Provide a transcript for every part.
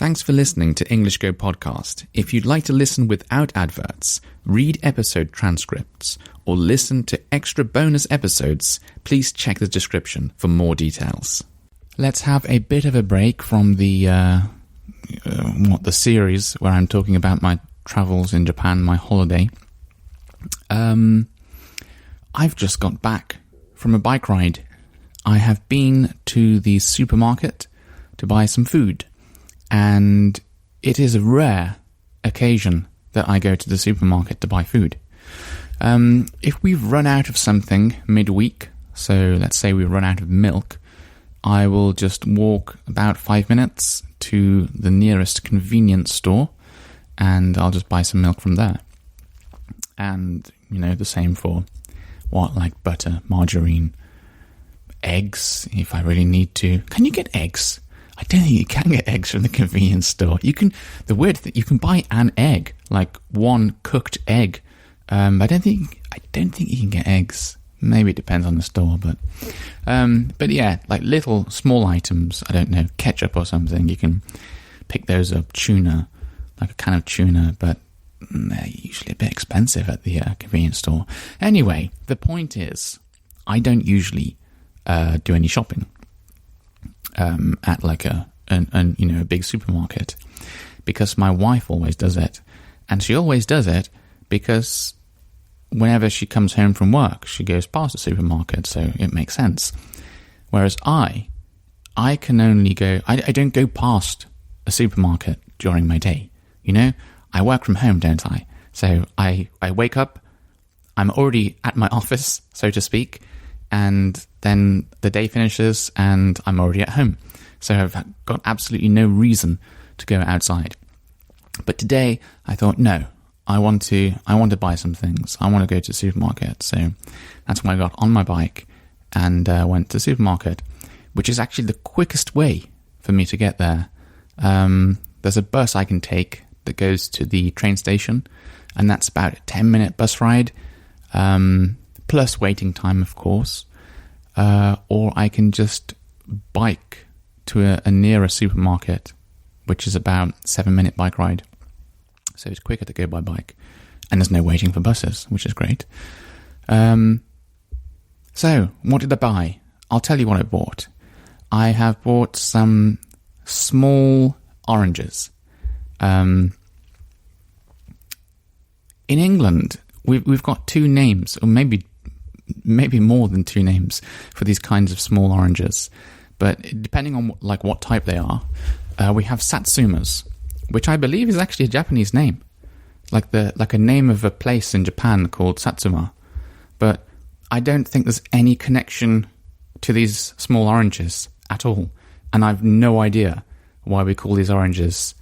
Thanks for listening to English Go Podcast. If you'd like to listen without adverts, read episode transcripts, or listen to extra bonus episodes, please check the description for more details. Let's have a bit of a break from the series where I'm talking about my travels in Japan, my holiday. I've just got back from a bike ride. I have been to the supermarket to buy some food, and it is a rare occasion that I go to the supermarket to buy food. If we've run out of something midweek, so let's say we run out of milk, I will just walk about 5 minutes to the nearest convenience store and I'll just buy some milk from there. And, the same for like butter, margarine, eggs, if I really need to. Can you get eggs? I don't think you can get eggs from the convenience store. The weird thing, you can buy an egg, like one cooked egg. I don't think you can get eggs. Maybe it depends on the store, but yeah, like little small items. I don't know, ketchup or something. You can pick those up. Tuna, like a can of tuna, but they're usually a bit expensive at the convenience store. Anyway, the point is, I don't usually do any shopping at like a big supermarket, because my wife always does it, and she always does it because whenever she comes home from work, she goes past the supermarket, so it makes sense. Whereas I can only go, I don't go past a supermarket during my day. I work from home, don't I? So I wake up, I'm already at my office, so to speak, and then the day finishes and I'm already at home. So I've got absolutely no reason to go outside. But today I thought, no, I want to buy some things. I want to go to the supermarket. So that's why I got on my bike and went to the supermarket, which is actually the quickest way for me to get there. There's a bus I can take that goes to the train station, and that's about a 10-minute bus ride, plus waiting time, of course. Or I can just bike to a nearer supermarket, which is about a 7-minute bike ride. So it's quicker to go by bike, and there's no waiting for buses, which is great. So what did I buy? I'll tell you what I bought. I have bought some small oranges. In England, we've got two names, or maybe more than two names for these kinds of small oranges. But depending on what type they are, we have satsumas, which I believe is actually a Japanese name, like a name of a place in Japan called Satsuma. But I don't think there's any connection to these small oranges at all, and I've no idea why we call these oranges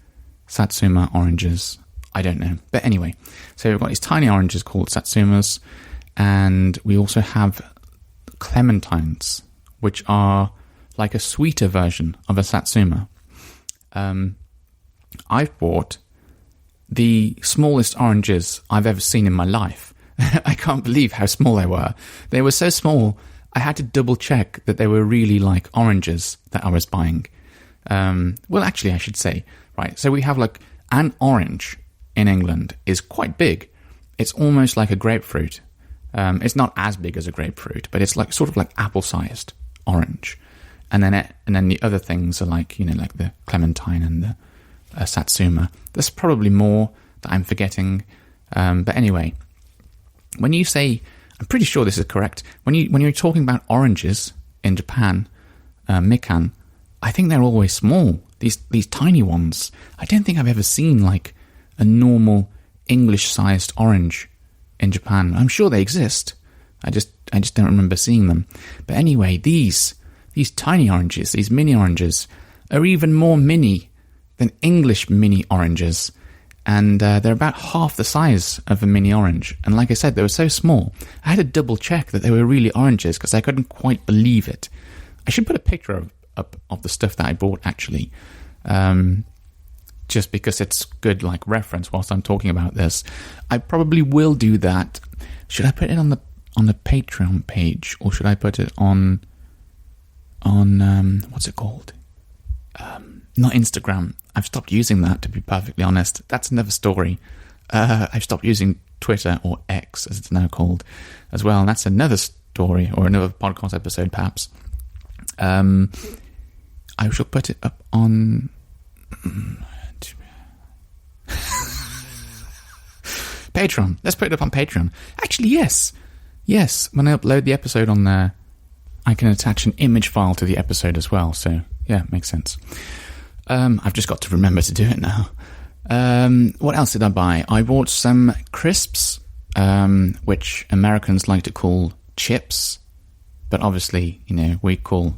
Satsuma oranges. I don't know. But anyway, so we've got these tiny oranges called Satsumas, and we also have clementines, which are like a sweeter version of a Satsuma. I've bought the smallest oranges I've ever seen in my life. I can't believe how small they were. They were so small, I had to double check that they were really like oranges that I was buying. Well, actually, I should say, right, so we have like an orange in England is quite big. It's almost like a grapefruit. It's not as big as a grapefruit, but it's like sort of like apple-sized orange. And then the other things are like like the clementine and the satsuma. There's probably more that I'm forgetting. But anyway, when you say, I'm pretty sure this is correct. When you're talking about oranges in Japan, mikan, I think they're always small. These tiny ones. I don't think I've ever seen like a normal English-sized orange in Japan. I'm sure they exist. I just don't remember seeing them. But anyway, these tiny oranges, these mini oranges, are even more mini than English mini oranges. And they're about half the size of a mini orange. And like I said, they were so small. I had to double check that they were really oranges because I couldn't quite believe it. I should put a picture of the stuff that I bought, actually. Just because it's good like reference whilst I'm talking about this. I probably will do that. Should I put it on the Patreon page, or should I put it on what's it called? Not Instagram. I've stopped using that, to be perfectly honest. That's another story. I've stopped using Twitter, or X, as it's now called, as well. And that's another story, or another podcast episode, perhaps. I shall put it up on... Patreon. Let's put it up on Patreon. Actually, yes. Yes, when I upload the episode on there, I can attach an image file to the episode as well. So, yeah, makes sense. I've just got to remember to do it now. What else did I buy? I bought some crisps, which Americans like to call chips. But obviously, we call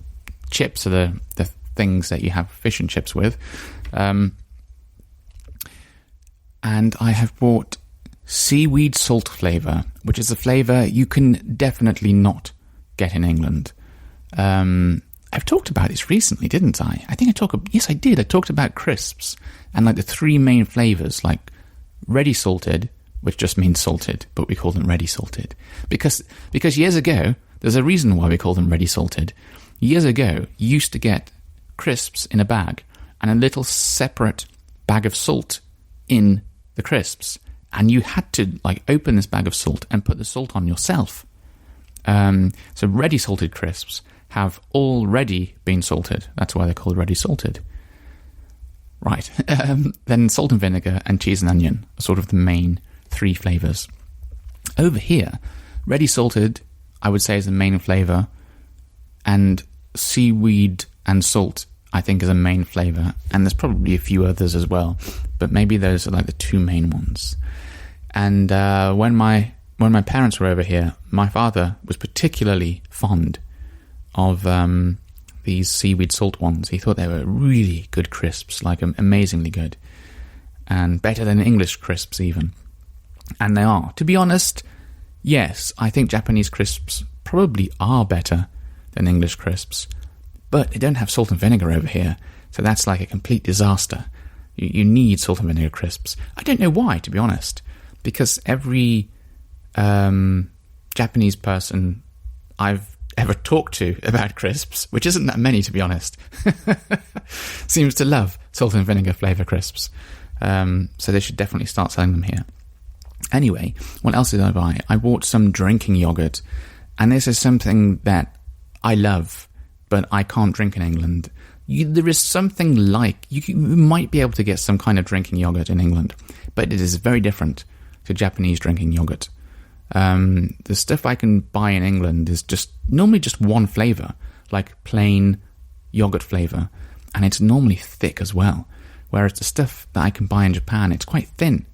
chips are the things that you have fish and chips with. And I have bought seaweed salt flavour, which is a flavour you can definitely not get in England. I've talked about this recently, didn't I? Yes, I did. I talked about crisps and like the three main flavours, like ready salted, which just means salted, but we call them ready salted. Because years ago, there's a reason why we call them ready salted. Years ago, you used to get crisps in a bag and a little separate bag of salt in the crisps. And you had to open this bag of salt and put the salt on yourself. So ready salted crisps have already been salted. That's why they're called ready salted. Right. Then salt and vinegar and cheese and onion are sort of the main three flavours. Over here, ready salted, I would say, is the main flavour. And seaweed and salt, I think, is a main flavour. And there's probably a few others as well. But maybe those are the two main ones. And when my parents were over here, my father was particularly fond of these seaweed salt ones. He thought they were really good crisps, amazingly good. And better than English crisps even. And they are. To be honest, yes, I think Japanese crisps probably are better than English crisps. But they don't have salt and vinegar over here. So that's a complete disaster. You need salt and vinegar crisps. I don't know why, to be honest. Because every Japanese person I've ever talked to about crisps, which isn't that many, to be honest, seems to love salt and vinegar flavour crisps. So they should definitely start selling them here. Anyway, what else did I buy? I bought some drinking yogurt. And this is something that I love, but I can't drink in England. There is something you might be able to get some kind of drinking yogurt in England, but it is very different to Japanese drinking yogurt. The stuff I can buy in England is normally just one flavour, like plain yogurt flavour, and it's normally thick as well. Whereas the stuff that I can buy in Japan, it's quite thin,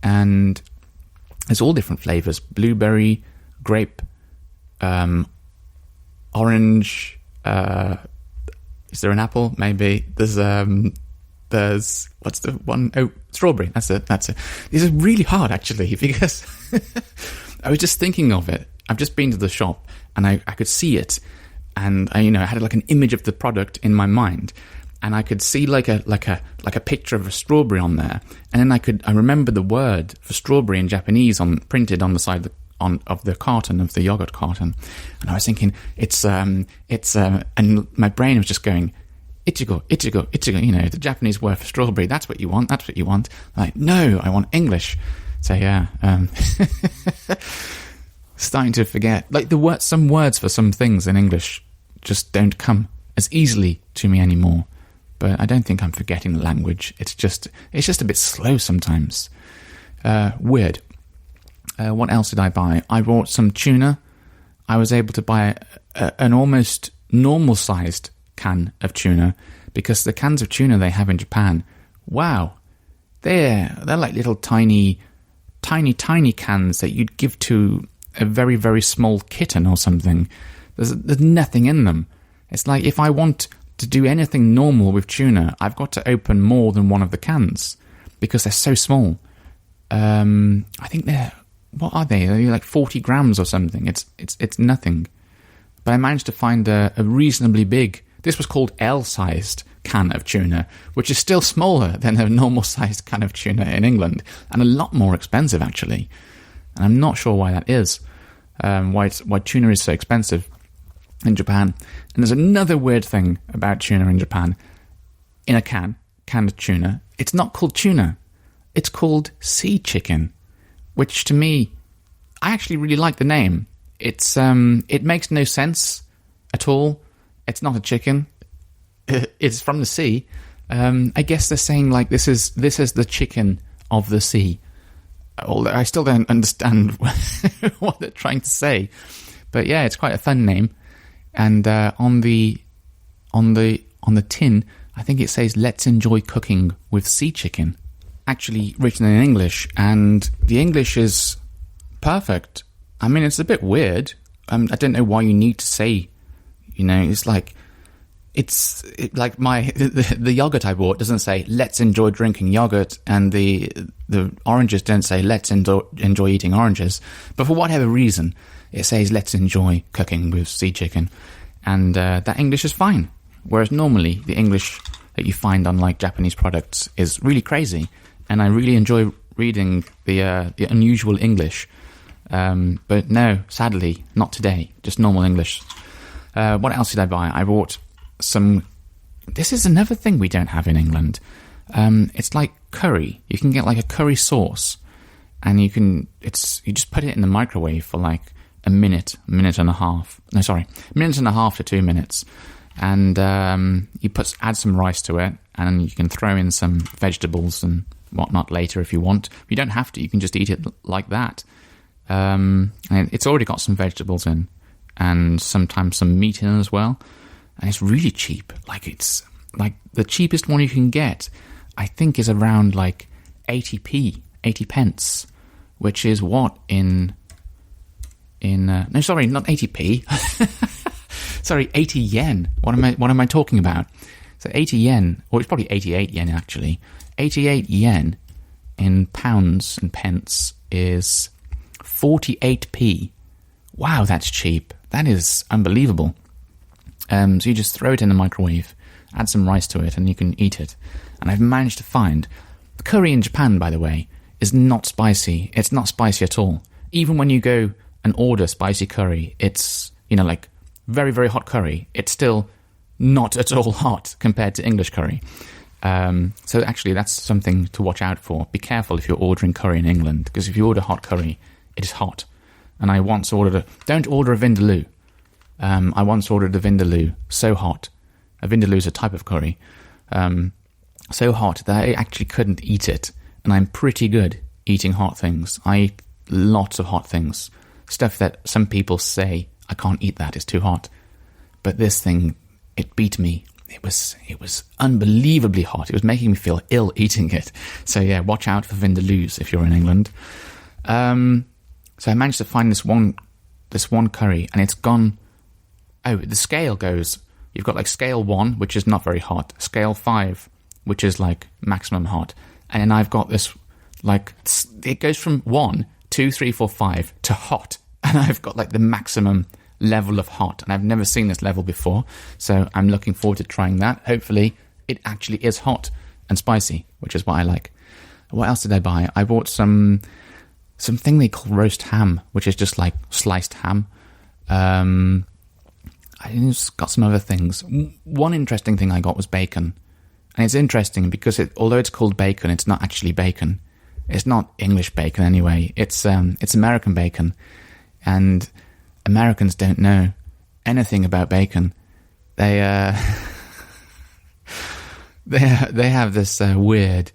and there's all different flavours: blueberry, grape, orange. Is there an apple? Maybe. There's what's the one? Oh, strawberry. That's it. These are really hard, actually, because I was just thinking of it. I've just been to the shop and I could see it, and I had an image of the product in my mind, and I could see like a picture of a strawberry on there, and then I remember the word for strawberry in Japanese printed on the side of the carton, of the yogurt carton, and I was thinking it's and my brain was just going, Ichigo, Ichigo, Ichigo, the Japanese word for strawberry, that's what you want. No, I want English. So yeah, starting to forget. Some words for some things in English just don't come as easily to me anymore. But I don't think I'm forgetting the language. It's just a bit slow sometimes. Weird. What else did I buy? I bought some tuna. I was able to buy an almost normal-sized can of tuna, because the cans of tuna they have in Japan, wow, they're like little tiny cans that you'd give to a very, very small kitten or something. There's nothing in them. It's like if I want to do anything normal with tuna, I've got to open more than one of the cans because they're so small. I think what are they? They're like 40 grams or something. It's nothing. But I managed to find a reasonably big, this was called L-sized can of tuna, which is still smaller than a normal-sized can of tuna in England, and a lot more expensive, actually. And I'm not sure why that is, why tuna is so expensive in Japan. And there's another weird thing about tuna in Japan. in a canned tuna. It's not called tuna. It's called sea chicken, which to me, I actually really like the name. It makes no sense at all. It's not a chicken. It's from the sea. I guess they're saying like this is the chicken of the sea. Although I still don't understand what they're trying to say. But yeah, it's quite a fun name. And on the tin, I think it says "Let's enjoy cooking with sea chicken." Actually written in English, and the English is perfect. I mean, it's a bit weird. I don't know why you need to say, it's like the yogurt I bought doesn't say "Let's enjoy drinking yogurt," and the oranges don't say "Let's enjoy eating oranges." But for whatever reason, it says "Let's enjoy cooking with sea chicken," and that English is fine. Whereas normally the English that you find on like Japanese products is really crazy, and I really enjoy reading the unusual English. But no, sadly, not today. Just normal English. What else did I buy? I bought some. This is another thing we don't have in England. It's like curry. You can get like a curry sauce, and you just put it in the microwave for like a minute and a half. No, sorry, a minute and a half to 2 minutes, and you add some rice to it, and you can throw in some vegetables and whatnot later if you want. You don't have to. You can just eat it like that. And it's already got some vegetables in, and sometimes some meat in as well. And it's really cheap. Like it's like the cheapest one you can get, I think, is around like 80 pence, which is what no, sorry, not 80p. Sorry, 80 yen. What am I talking about? So 80 yen, or it's probably 88 yen actually. 88 yen in pounds and pence is 48p. Wow, that's cheap. That is unbelievable. So you just throw it in the microwave, add some rice to it, and you can eat it. And I've managed to find curry in Japan, by the way, is not spicy. It's not spicy at all. Even when you go and order spicy curry, it's, like very, very hot curry. It's still not at all hot compared to English curry. So actually, that's something to watch out for. Be careful if you're ordering curry in England, because if you order hot curry, it is hot. And I once ordered don't order a vindaloo. I once ordered a vindaloo, so hot. A vindaloo is a type of curry. So hot that I actually couldn't eat it. And I'm pretty good eating hot things. I eat lots of hot things. Stuff that some people say, I can't eat that, it's too hot. But this thing, it beat me. It was unbelievably hot. It was making me feel ill eating it. So yeah, watch out for vindaloos if you're in England. So I managed to find this one curry, and it's gone. Oh, the scale goes. You've got like scale 1, which is not very hot. Scale 5, which is like maximum hot. And then I've got this, like, it goes from 1, 2, 3, 4, 5 to hot. And I've got like the maximum level of hot. And I've never seen this level before. So I'm looking forward to trying that. Hopefully it actually is hot and spicy, which is what I like. What else did I buy? I bought something they call roast ham, which is just like sliced ham. I just got some other things. One interesting thing I got was bacon. And it's interesting because although it's called bacon, it's not actually bacon. It's not English bacon anyway. It's American bacon. And Americans don't know anything about bacon. They they have this weird,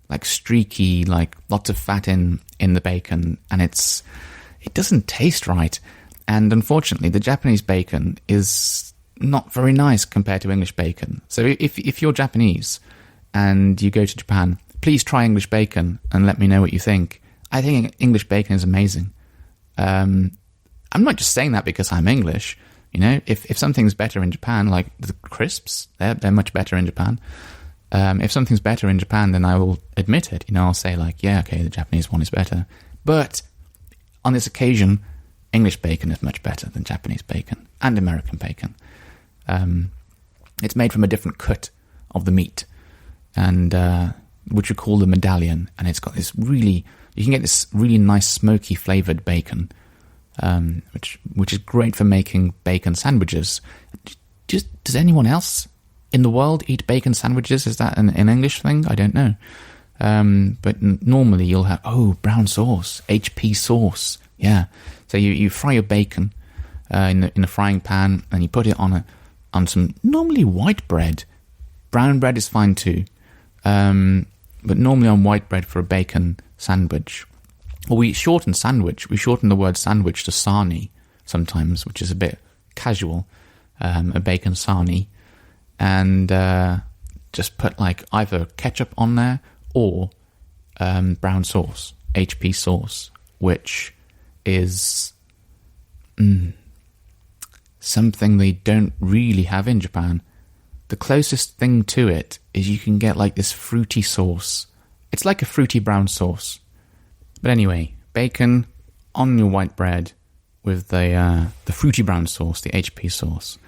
like streaky, like lots of fat in the bacon, and it doesn't taste right. And unfortunately, the Japanese bacon is not very nice compared to English bacon. So if you're Japanese and you go to Japan, please try English bacon and let me know what you think. I think English bacon is amazing. I'm not just saying that because I'm English. If something's better in Japan, like the crisps, they're much better in Japan. If something's better in Japan, then I will admit it. I'll say like, yeah, okay, the Japanese one is better. But on this occasion, English bacon is much better than Japanese bacon and American bacon. It's made from a different cut of the meat, and which we call the medallion, and it's got this you can get this really nice smoky flavoured bacon, which is great for making bacon sandwiches. Does anyone else in the world eat bacon sandwiches? Is that an English thing? I don't know. But normally you'll have, brown sauce, HP sauce. Yeah. So you fry your bacon in a frying pan, and you put it on some normally white bread. Brown bread is fine too. But normally on white bread for a bacon sandwich. Well, we shorten sandwich. We shorten the word sandwich to sarnie sometimes, which is a bit casual. A bacon sarnie. And just put like either ketchup on there or brown sauce, HP sauce, which is something they don't really have in Japan. The closest thing to it is you can get like this fruity sauce. It's like a fruity brown sauce. But anyway, bacon on your white bread with the fruity brown sauce, the HP sauce.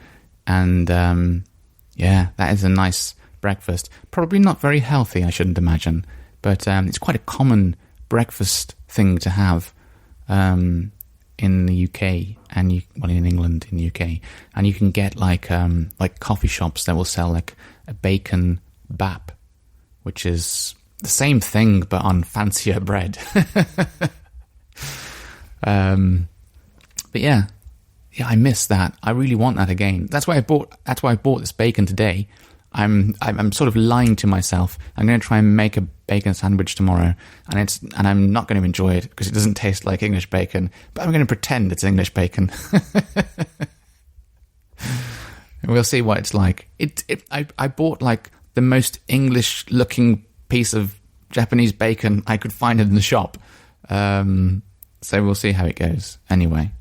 And that is a nice breakfast. Probably not very healthy, I shouldn't imagine. But it's quite a common breakfast thing to have in the UK and in England, in the UK. And you can get like coffee shops that will sell like a bacon bap, which is the same thing but on fancier bread. But yeah, I miss that. I really want that again. That's why I bought this bacon today. I'm sort of lying to myself. I'm going to try and make a bacon sandwich tomorrow, and I'm not going to enjoy it because it doesn't taste like English bacon. But I'm going to pretend it's English bacon. And we'll see what it's like. I bought like the most English looking piece of Japanese bacon I could find in the shop. So we'll see how it goes. Anyway,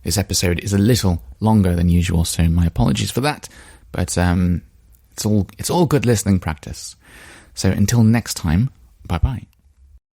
this episode is a little longer than usual, so my apologies for that. But it's all good listening practice. So until next time, bye-bye.